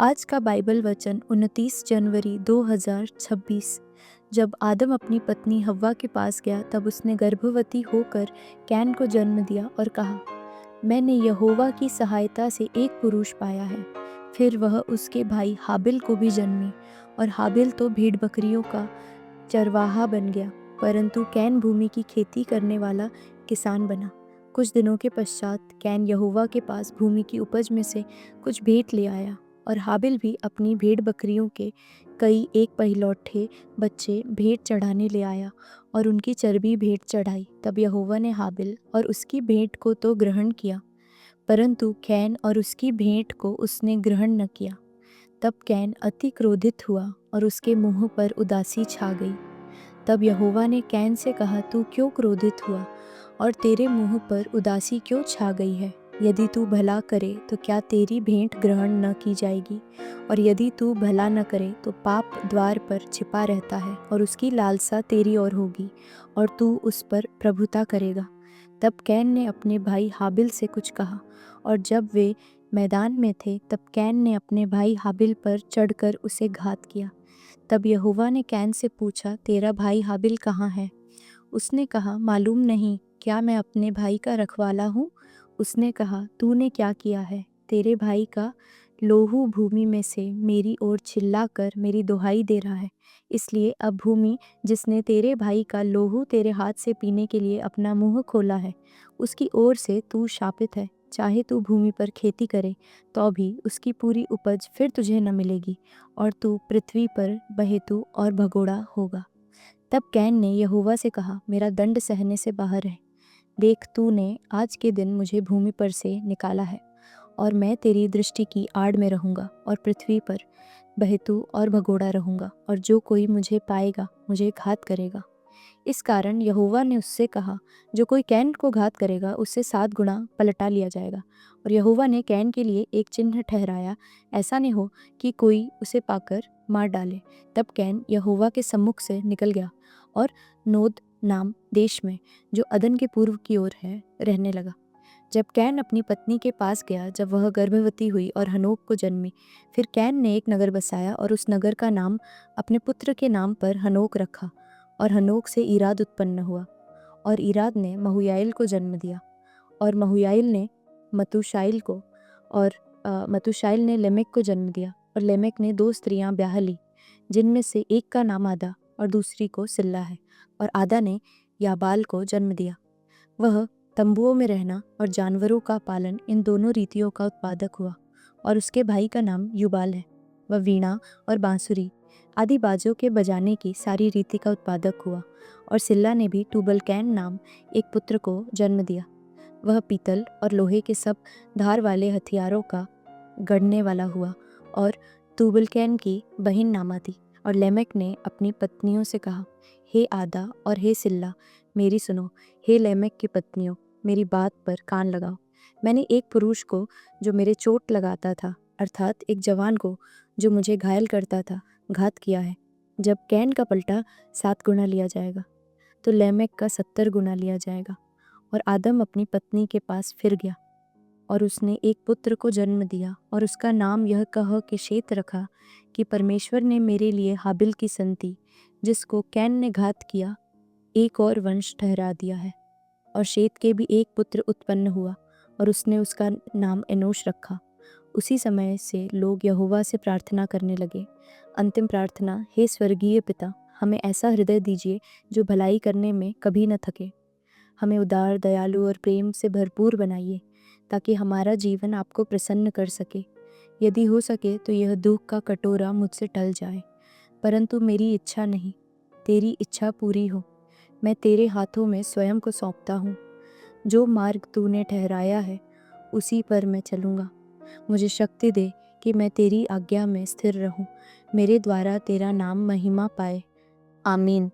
आज का बाइबल वचन 29 जनवरी 2026। जब आदम अपनी पत्नी हव्वा के पास गया तब उसने गर्भवती होकर कैन को जन्म दिया और कहा, मैंने यहोवा की सहायता से एक पुरुष पाया है। फिर वह उसके भाई हाबिल को भी जन्मी और हाबिल तो भेड़ बकरियों का चरवाहा बन गया, परंतु कैन भूमि की खेती करने वाला किसान बना। कुछ दिनों के पश्चात कैन यहोवा के पास भूमि की उपज में से कुछ भेंट ले आया और हाबिल भी अपनी भेड़ बकरियों के कई एक पहिलौठे बच्चे भेंट चढ़ाने ले आया और उनकी चर्बी भेंट चढ़ाई। तब यहोवा ने हाबिल और उसकी भेंट को तो ग्रहण किया, परंतु कैन और उसकी भेंट को उसने ग्रहण न किया। तब कैन अति क्रोधित हुआ और उसके मुंह पर उदासी छा गई। तब यहोवा ने कैन से कहा, तू क्यों क्रोधित हुआ और तेरे मुंह पर उदासी क्यों छा गई है? यदि तू भला करे तो क्या तेरी भेंट ग्रहण न की जाएगी? और यदि तू भला न करे तो पाप द्वार पर छिपा रहता है और उसकी लालसा तेरी ओर होगी और तू उस पर प्रभुता करेगा। तब कैन ने अपने भाई हाबिल से कुछ कहा, और जब वे मैदान में थे तब कैन ने अपने भाई हाबिल पर चढ़कर उसे घात किया। तब यहोवा ने कैन से पूछा, तेरा भाई हाबिल कहाँ है? उसने कहा, मालूम नहीं, क्या मैं अपने भाई का रखवाला हूँ? उसने कहा, तूने क्या किया है? तेरे भाई का लोहू भूमि में से मेरी ओर चिल्लाकर मेरी दुहाई दे रहा है। इसलिए अब भूमि जिसने तेरे भाई का लोहू तेरे हाथ से पीने के लिए अपना मुंह खोला है, उसकी ओर से तू शापित है। चाहे तू भूमि पर खेती करे तो भी उसकी पूरी उपज फिर तुझे न मिलेगी और तू पृथ्वी पर बहेतू और भगोड़ा होगा। तब कैन ने यहोवा से कहा, मेरा दंड सहने से बाहर है। देख, तूने आज के दिन मुझे भूमि पर से निकाला है और मैं तेरी दृष्टि की आड़ में रहूँगा और पृथ्वी पर बहेतू और भगोड़ा रहूँगा, और जो कोई मुझे पाएगा मुझे घात करेगा। इस कारण यहोवा ने उससे कहा, जो कोई कैन को घात करेगा उससे 7 गुणा पलटा लिया जाएगा। और यहोवा ने कैन के लिए एक चिन्ह ठहराया, ऐसा न हो कि कोई उसे पाकर मार डाले। तब कैन यहोवा के सम्मुख से निकल गया और नोद नाम देश में, जो अदन के पूर्व की ओर है, रहने लगा। जब कैन अपनी पत्नी के पास गया, जब वह गर्भवती हुई और हनोक को जन्मी, फिर कैन ने एक नगर बसाया और उस नगर का नाम अपने पुत्र के नाम पर हनोक रखा। और हनोक से ईराद उत्पन्न हुआ और ईराद ने महुयाइल को जन्म दिया और महुयाइल ने मतूशाइल को, और मतूशाइल ने लेमेक को जन्म दिया। और लेमेक ने 2 स्त्रियां ब्याह ली, जिनमें से एक का नाम आदा और दूसरी को सिल्ला है। और आदा ने याबाल को जन्म दिया। वह तंबुओं में रहना और जानवरों का पालन, इन दोनों रीतियों का उत्पादक हुआ। और उसके भाई का नाम युबाल है। वह वीणा और बांसुरी आदि बाजों के बजाने की सारी रीति का उत्पादक हुआ। और सिल्ला ने भी टूबल कैन नाम एक पुत्र को जन्म दिया। वह पीतल और लोहे के सब धार वाले हथियारों का गढ़ने वाला हुआ और तूबल कैन की बहन नामा थी। और लेमेक ने अपनी पत्नियों से कहा, हे आदा और हे सिल्ला, मेरी सुनो। हे लेमेक की पत्नियों, मेरी बात पर कान लगाओ। मैंने एक पुरुष को जो मेरे चोट लगाता था, अर्थात एक जवान को जो मुझे घायल करता था, घात किया है। जब कैन का पलटा 7 गुना लिया जाएगा तो लेमेक का 70 गुना लिया जाएगा। और आदम अपनी पत्नी के पास फिर गया और उसने एक पुत्र को जन्म दिया और उसका नाम यह कह के शेत रखा कि परमेश्वर ने मेरे लिए हाबिल की संति, जिसको कैन ने घात किया, एक और वंश ठहरा दिया है। और शेत के भी एक पुत्र उत्पन्न हुआ और उसने उसका नाम एनोश रखा। उसी समय से लोग यहोवा से प्रार्थना करने लगे। अंतिम प्रार्थना, हे स्वर्गीय पिता, हमें ऐसा हृदय दीजिए जो भलाई करने में कभी न थके। हमें उदार, दयालु और प्रेम से भरपूर बनाइए, ताकि हमारा जीवन आपको प्रसन्न कर सके। यदि हो सके तो यह दुख का कटोरा मुझसे टल जाए, परंतु मेरी इच्छा नहीं, तेरी इच्छा पूरी हो। मैं तेरे हाथों में स्वयं को सौंपता हूँ। जो मार्ग तूने ठहराया है उसी पर मैं चलूँगा। मुझे शक्ति दे कि मैं तेरी आज्ञा में स्थिर रहूँ। मेरे द्वारा तेरा नाम महिमा पाए। आमीन।